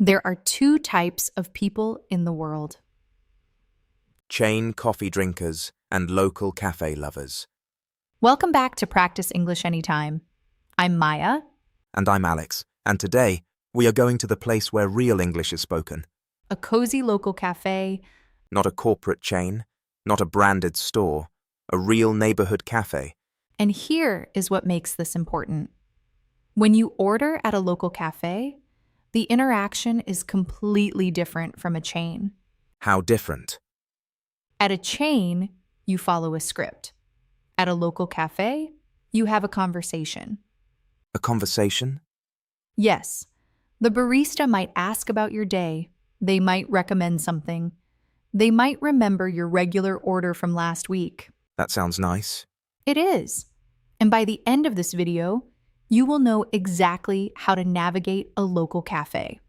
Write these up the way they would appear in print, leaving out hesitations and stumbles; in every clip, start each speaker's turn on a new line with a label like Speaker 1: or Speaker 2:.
Speaker 1: There are two types of people in the world.
Speaker 2: Chain coffee drinkers and local cafe lovers.
Speaker 1: Welcome back to Practice English Anytime. I'm Maya.
Speaker 2: And I'm Alex, and today we are going to the place where real English is spoken.
Speaker 1: A cozy local cafe.
Speaker 2: Not a corporate chain, not a branded store, a real neighborhood cafe.
Speaker 1: And here is what makes this important. When you order at a local cafe, the interaction is completely different from a chain.
Speaker 2: How different?
Speaker 1: At a chain, you follow a script. At a local cafe, you have a conversation.
Speaker 2: A conversation?
Speaker 1: Yes, the barista might ask about your day. They might recommend something. They might remember your regular order from last week.
Speaker 2: That sounds nice.
Speaker 1: It is. And by the end of this video, you will know exactly how to navigate a local cafe.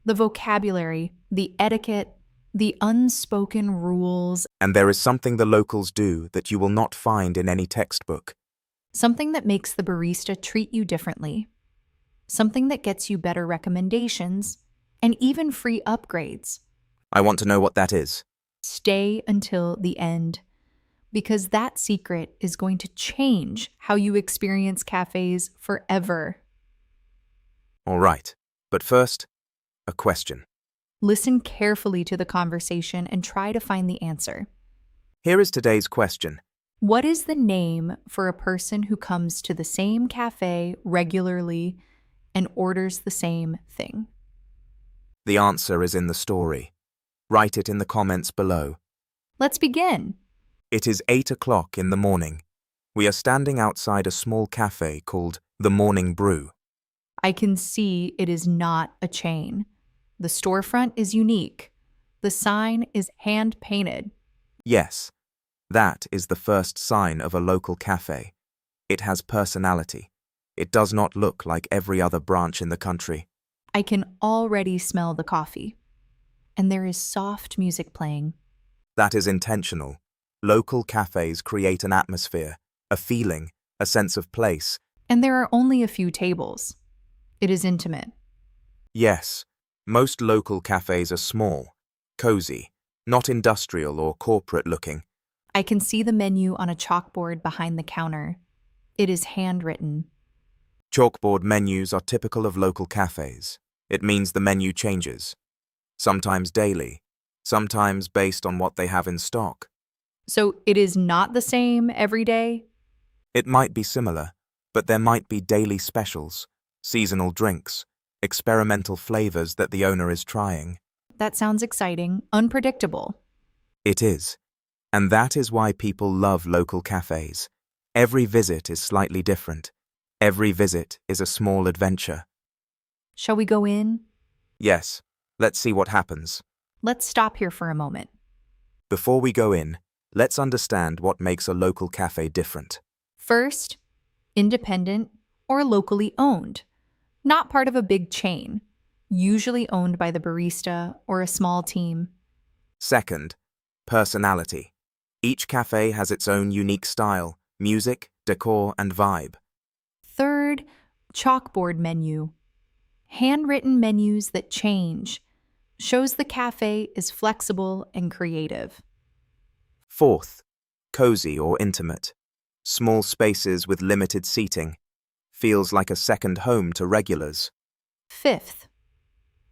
Speaker 1: The vocabulary, the etiquette, the unspoken rules.
Speaker 2: And there is something the locals do that you will not find in any textbook.
Speaker 1: Something that makes the barista treat you differently. Something that gets you better recommendations and even free upgrades.
Speaker 2: I want to know what that is.
Speaker 1: Stay until the end, because that secret is going to change how you experience cafes forever.
Speaker 2: All right, but first, a question.
Speaker 1: Listen carefully to the conversation and try to find the answer.
Speaker 2: Here is today's question.
Speaker 1: What is the name for a person who comes to the same cafe regularly and orders the same thing?
Speaker 2: The answer is in the story. Write it in the comments below.
Speaker 1: Let's begin.
Speaker 2: It is 8 o'clock in the morning. We are standing outside a small cafe called The Morning Brew.
Speaker 1: I can see it is not a chain. The storefront is unique. The sign is hand-painted.
Speaker 2: Yes, that is the first sign of a local cafe. It has personality. It does not look like every other branch in the country.
Speaker 1: I can already smell the coffee. And there is soft music playing.
Speaker 2: That is intentional. Local cafes create an atmosphere, a feeling, a sense of place.
Speaker 1: And there are only a few tables. It is intimate.
Speaker 2: Yes, most local cafes are small, cozy, not industrial or corporate looking.
Speaker 1: I can see the menu on a chalkboard behind the counter. It is handwritten.
Speaker 2: Chalkboard menus are typical of local cafes. It means the menu changes. Sometimes daily, sometimes based on what they have in stock.
Speaker 1: So it is not the same every day?
Speaker 2: It might be similar, but there might be daily specials, seasonal drinks, experimental flavors that the owner is trying.
Speaker 1: That sounds exciting, unpredictable.
Speaker 2: It is. And that is why people love local cafes. Every visit is slightly different. Every visit is a small adventure.
Speaker 1: Shall we go in?
Speaker 2: Yes, let's see what happens.
Speaker 1: Let's stop here for a moment.
Speaker 2: Before we go in, let's understand what makes a local cafe different.
Speaker 1: First, independent or locally owned. Not part of a big chain, usually owned by the barista or a small team.
Speaker 2: Second, personality. Each cafe has its own unique style, music, decor, and vibe.
Speaker 1: Third, chalkboard menu. Handwritten menus that change. Shows the cafe is flexible and creative.
Speaker 2: Fourth, cozy or intimate. Small spaces with limited seating. Feels like a second home to regulars.
Speaker 1: Fifth,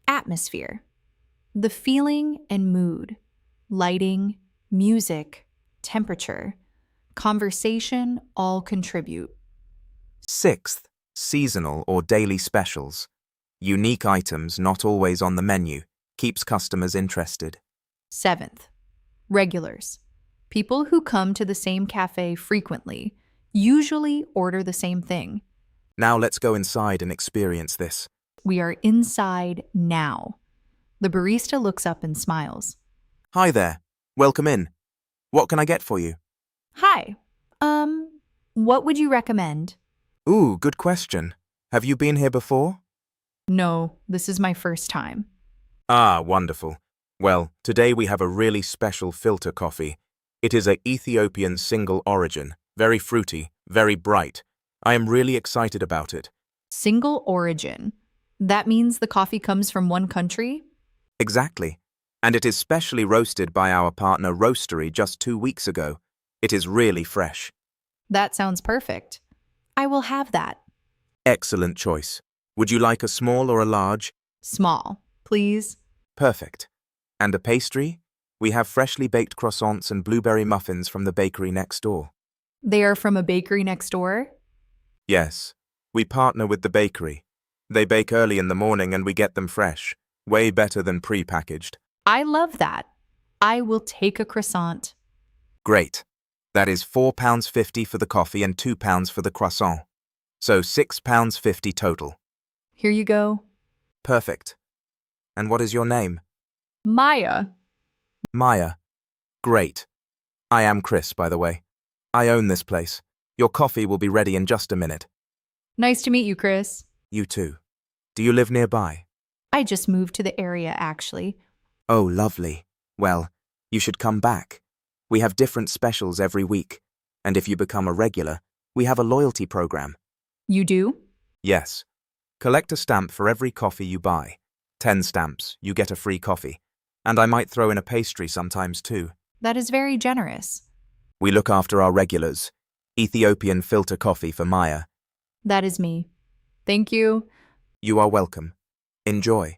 Speaker 1: atmosphere. The feeling and mood. Lighting, music, temperature, conversation all contribute.
Speaker 2: Sixth, seasonal or daily specials. Unique items not always on the menu. Keeps customers interested.
Speaker 1: Seventh, regulars. People who come to the same cafe frequently usually order the same thing.
Speaker 2: Now let's go inside and experience this.
Speaker 1: We are inside now. The barista looks up and smiles.
Speaker 2: Hi there. Welcome in. What can I get for you?
Speaker 1: Hi. What would you recommend?
Speaker 2: Ooh, good question. Have you been here before?
Speaker 1: No, this is my first time.
Speaker 2: Ah, wonderful. Well, today we have a really special filter coffee. It is an Ethiopian single origin, very fruity, very bright. I am really excited about it.
Speaker 1: Single origin. That means the coffee comes from one country?
Speaker 2: Exactly. And it is specially roasted by our partner Roastery just 2 weeks ago. It is really fresh.
Speaker 1: That sounds perfect. I will have that.
Speaker 2: Excellent choice. Would you like a small or a large?
Speaker 1: Small, please.
Speaker 2: Perfect. And a pastry? We have freshly baked croissants and blueberry muffins from the bakery next door.
Speaker 1: They are from a bakery next door?
Speaker 2: Yes. We partner with the bakery. They bake early in the morning and we get them fresh. Way better than pre-packaged.
Speaker 1: I love that. I will take a croissant.
Speaker 2: Great. That is £4.50 for the coffee and £2 for the croissant. So £6.50 total.
Speaker 1: Here you go.
Speaker 2: Perfect. And what is your name?
Speaker 1: Maya.
Speaker 2: Maya. Great. I am Chris, by the way. I own this place. Your coffee will be ready in just a minute.
Speaker 1: Nice to meet you, Chris.
Speaker 2: You too. Do you live nearby?
Speaker 1: I just moved to the area, actually.
Speaker 2: Oh, lovely. Well, you should come back. We have different specials every week. And if you become a regular, we have a loyalty program.
Speaker 1: You do?
Speaker 2: Yes. Collect a stamp for every coffee you buy. 10 stamps, you get a free coffee. And I might throw in a pastry sometimes too.
Speaker 1: That is very generous.
Speaker 2: We look after our regulars. Ethiopian filter coffee for Maya.
Speaker 1: That is me. Thank you.
Speaker 2: You are welcome. Enjoy.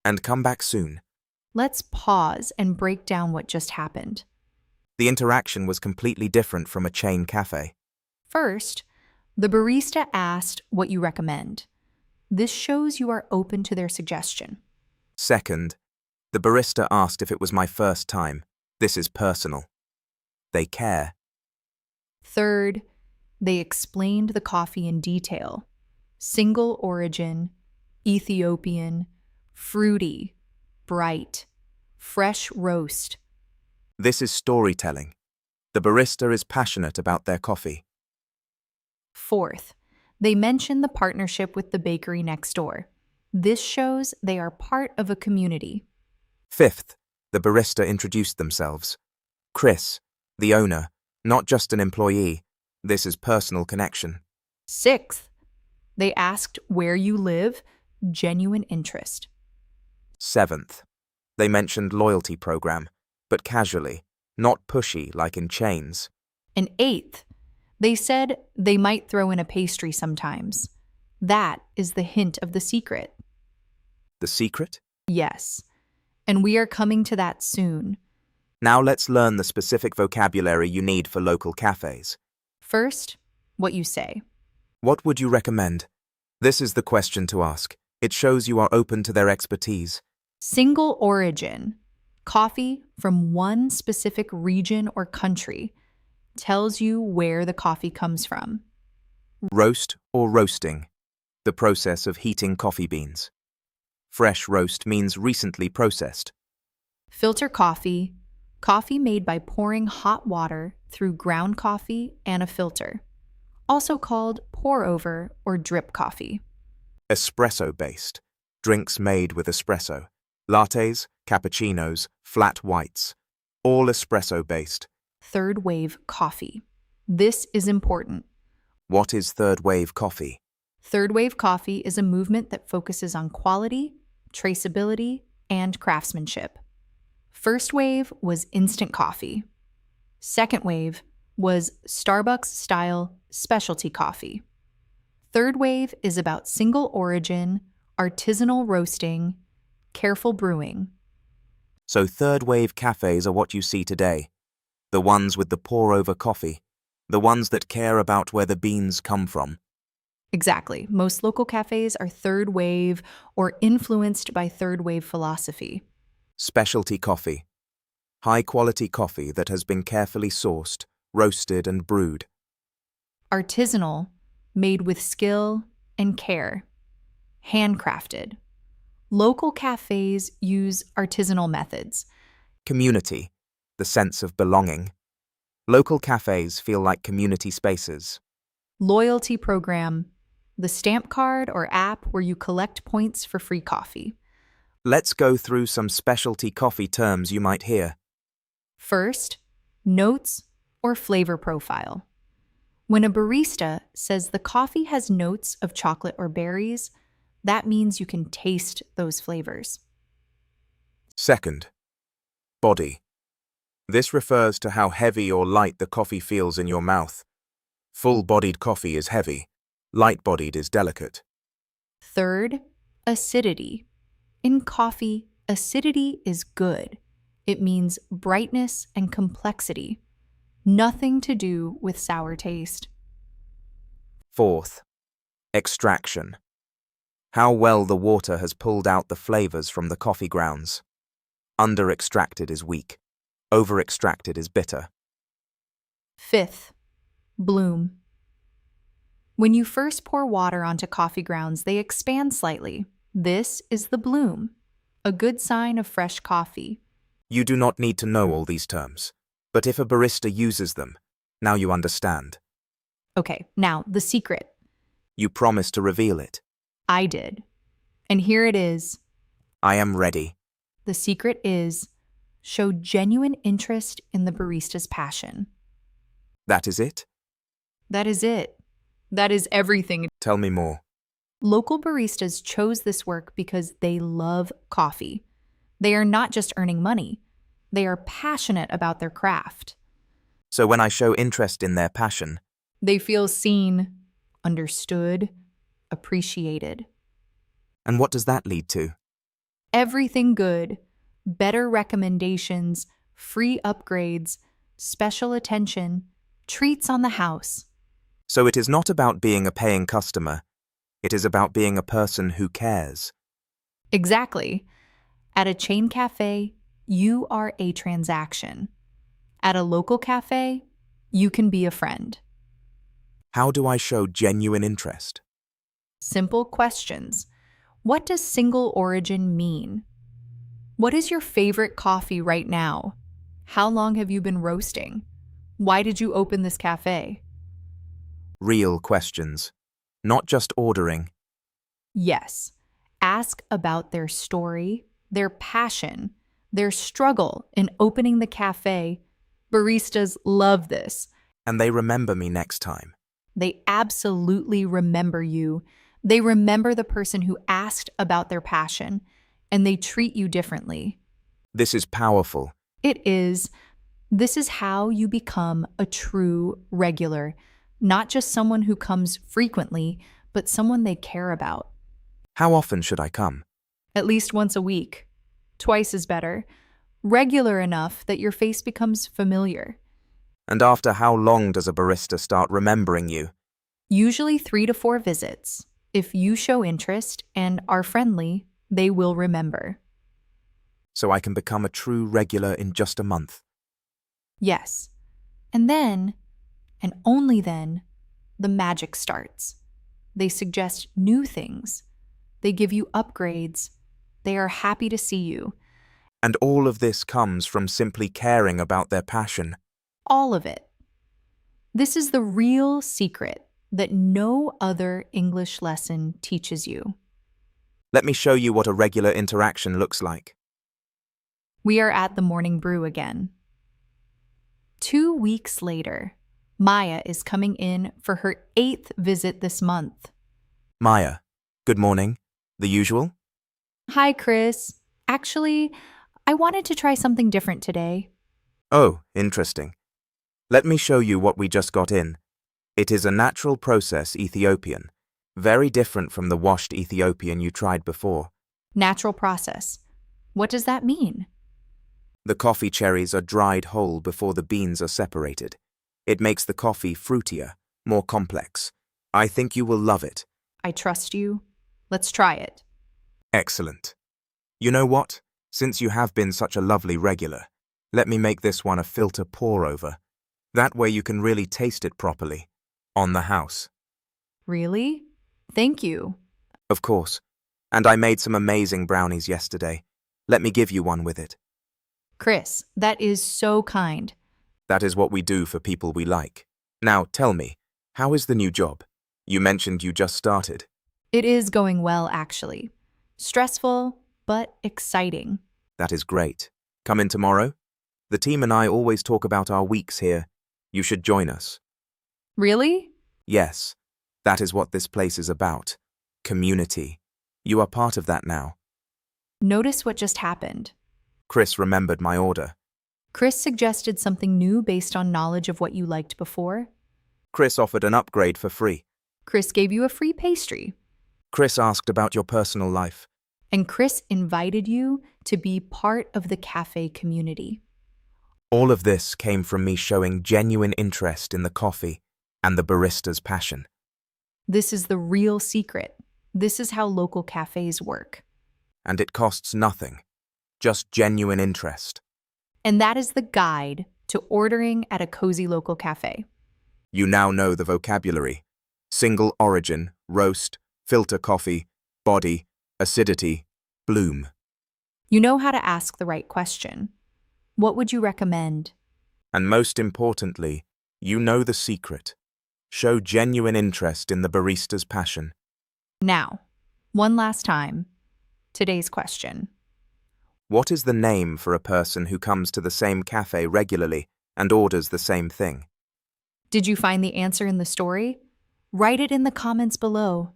Speaker 2: And come back soon.
Speaker 1: Let's pause and break down what just happened.
Speaker 2: The interaction was completely different from a chain cafe.
Speaker 1: First, the barista asked what you recommend. This shows you are open to their suggestion.
Speaker 2: Second, the barista asked if it was my first time. This is personal. They care.
Speaker 1: Third, they explained the coffee in detail. Single origin, Ethiopian, fruity, bright, fresh roast.
Speaker 2: This is storytelling. The barista is passionate about their coffee.
Speaker 1: Fourth, they mention the partnership with the bakery next door. This shows they are part of a community.
Speaker 2: Fifth, the barista introduced themselves. Chris, the owner, not just an employee. This is personal connection.
Speaker 1: Sixth, they asked where you live, genuine interest.
Speaker 2: Seventh, they mentioned loyalty program, but casually, not pushy like in chains.
Speaker 1: And eighth, they said they might throw in a pastry sometimes. That is the hint of the secret.
Speaker 2: The secret?
Speaker 1: Yes, and we are coming to that soon.
Speaker 2: Now let's learn the specific vocabulary you need for local cafes.
Speaker 1: First, what you say.
Speaker 2: What would you recommend? This is the question to ask. It shows you are open to their expertise.
Speaker 1: Single origin, coffee from one specific region or country, tells you where the coffee comes from.
Speaker 2: Roast or roasting, the process of heating coffee beans. Fresh roast means recently processed.
Speaker 1: Filter coffee, coffee made by pouring hot water through ground coffee and a filter, also called pour-over or drip coffee.
Speaker 2: Espresso-based, drinks made with espresso. Lattes, cappuccinos, flat whites, all espresso-based.
Speaker 1: Third wave coffee. This is important.
Speaker 2: What is third wave coffee?
Speaker 1: Third wave coffee is a movement that focuses on quality, traceability, and craftsmanship. First wave was instant coffee. Second wave was Starbucks-style specialty coffee. Third wave is about single origin, artisanal roasting, careful brewing.
Speaker 2: So third wave cafes are what you see today. The ones with the pour-over coffee. The ones that care about where the beans come from.
Speaker 1: Exactly. Most local cafes are third wave or influenced by third wave philosophy.
Speaker 2: Specialty coffee. High-quality coffee that has been carefully sourced, roasted and brewed.
Speaker 1: Artisanal, made with skill and care. Handcrafted. Local cafes use artisanal methods.
Speaker 2: Community, the sense of belonging. Local cafes feel like community spaces.
Speaker 1: Loyalty program, the stamp card or app where you collect points for free coffee.
Speaker 2: Let's go through some specialty coffee terms you might hear.
Speaker 1: First, notes or flavor profile. When a barista says the coffee has notes of chocolate or berries, That means you can taste those flavors.
Speaker 2: Second, body. This refers to how heavy or light the coffee feels in your mouth. Full-bodied coffee is heavy. Light-bodied is delicate.
Speaker 1: Third, acidity. In coffee, acidity is good. It means brightness and complexity. Nothing to do with sour taste.
Speaker 2: Fourth, extraction. How well the water has pulled out the flavors from the coffee grounds. Under-extracted is weak. Over-extracted is bitter.
Speaker 1: Fifth, bloom. When you first pour water onto coffee grounds, they expand slightly. This is the bloom, a good sign of fresh coffee.
Speaker 2: You do not need to know all these terms, but if a barista uses them, now you understand.
Speaker 1: Okay, now the secret.
Speaker 2: You promised to reveal it.
Speaker 1: I did. And here it is.
Speaker 2: I am ready.
Speaker 1: The secret is show genuine interest in the barista's passion.
Speaker 2: That is it?
Speaker 1: That is it. That is everything.
Speaker 2: Tell me more.
Speaker 1: Local baristas chose this work because they love coffee. They are not just earning money. They are passionate about their craft.
Speaker 2: So when I show interest in their passion,
Speaker 1: They feel seen, understood, appreciated.
Speaker 2: and what does that lead to?
Speaker 1: Everything good, better recommendations, free upgrades, special attention, treats on the house.
Speaker 2: So it is not about being a paying customer. It is about being a person who cares.
Speaker 1: Exactly. At a chain cafe, you are a transaction. At a local cafe, you can be a friend.
Speaker 2: How do I show genuine interest?
Speaker 1: Simple questions. What does single origin mean? What is your favorite coffee right now? How long have you been roasting? Why did you open this cafe?
Speaker 2: Real questions, not just ordering.
Speaker 1: Yes. Ask about their story, their passion, their struggle in opening the cafe. Baristas love this.
Speaker 2: And they remember me next time.
Speaker 1: They absolutely remember you. They remember the person who asked about their passion, and they treat you differently.
Speaker 2: This is powerful.
Speaker 1: It is. This is how you become a true regular, not just someone who comes frequently, but someone they care about.
Speaker 2: How often should I come?
Speaker 1: At least once a week. Twice is better. Regular enough that your face becomes familiar.
Speaker 2: And after how long does a barista start remembering you?
Speaker 1: Usually 3 to 4 visits. If you show interest and are friendly, they will remember.
Speaker 2: So I can become a true regular in just a month.
Speaker 1: Yes. And then, and only then, the magic starts. They suggest new things. They give you upgrades. They are happy to see you.
Speaker 2: And all of this comes from simply caring about their passion.
Speaker 1: All of it. This is the real secret that no other English lesson teaches you.
Speaker 2: Let me show you what a regular interaction looks like.
Speaker 1: We are at the morning brew again. 2 weeks later, Maya is coming in for her 8th visit this month.
Speaker 2: Maya, good morning. The usual?
Speaker 1: Hi, Chris. Actually, I wanted to try something different today.
Speaker 2: Oh, interesting. Let me show you what we just got in. It is a natural process Ethiopian, very different from the washed Ethiopian you tried before.
Speaker 1: Natural process. What does that mean?
Speaker 2: The coffee cherries are dried whole before the beans are separated. It makes the coffee fruitier, more complex. I think you will love it.
Speaker 1: I trust you. Let's try it.
Speaker 2: Excellent. You know what? Since you have been such a lovely regular, let me make this one a filter pour-over. That way you can really taste it properly. On the house.
Speaker 1: Really? Thank you.
Speaker 2: Of course. And I made some amazing brownies yesterday. Let me give you one with it.
Speaker 1: Chris, that is so kind.
Speaker 2: That is what we do for people we like. Now, tell me, how is the new job? You mentioned you just started.
Speaker 1: It is going well, actually. Stressful, but exciting.
Speaker 2: That is great. Come in tomorrow? The team and I always talk about our weeks here. You should join us.
Speaker 1: Really?
Speaker 2: Yes, that is what this place is about. Community. You are part of that now.
Speaker 1: Notice what just happened.
Speaker 2: Chris remembered my order.
Speaker 1: Chris suggested something new based on knowledge of what you liked before.
Speaker 2: Chris offered an upgrade for free.
Speaker 1: Chris gave you a free pastry.
Speaker 2: Chris asked about your personal life.
Speaker 1: And Chris invited you to be part of the cafe community.
Speaker 2: All of this came from me showing genuine interest in the coffee and the barista's passion.
Speaker 1: This is the real secret. This is how local cafes work.
Speaker 2: And it costs nothing, just genuine interest.
Speaker 1: And that is the guide to ordering at a cozy local cafe.
Speaker 2: You now know the vocabulary: single origin, roast, filter coffee, body, acidity, bloom.
Speaker 1: You know how to ask the right question. What would you recommend?
Speaker 2: And most importantly, you know the secret. Show genuine interest in the barista's passion.
Speaker 1: Now, one last time, today's question.
Speaker 2: What is the name for a person who comes to the same cafe regularly and orders the same thing?
Speaker 1: Did you find the answer in the story? Write it in the comments below.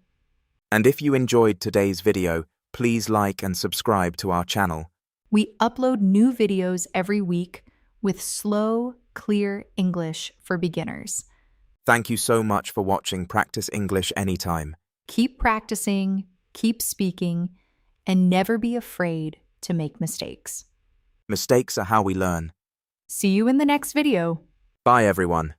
Speaker 2: And if you enjoyed today's video, please like and subscribe to our channel.
Speaker 1: We upload new videos every week with slow, clear English for beginners.
Speaker 2: Thank you so much for watching Practice English Anytime.
Speaker 1: Keep practicing, keep speaking, and never be afraid to make mistakes.
Speaker 2: Mistakes are how we learn.
Speaker 1: See you in the next video.
Speaker 2: Bye, everyone.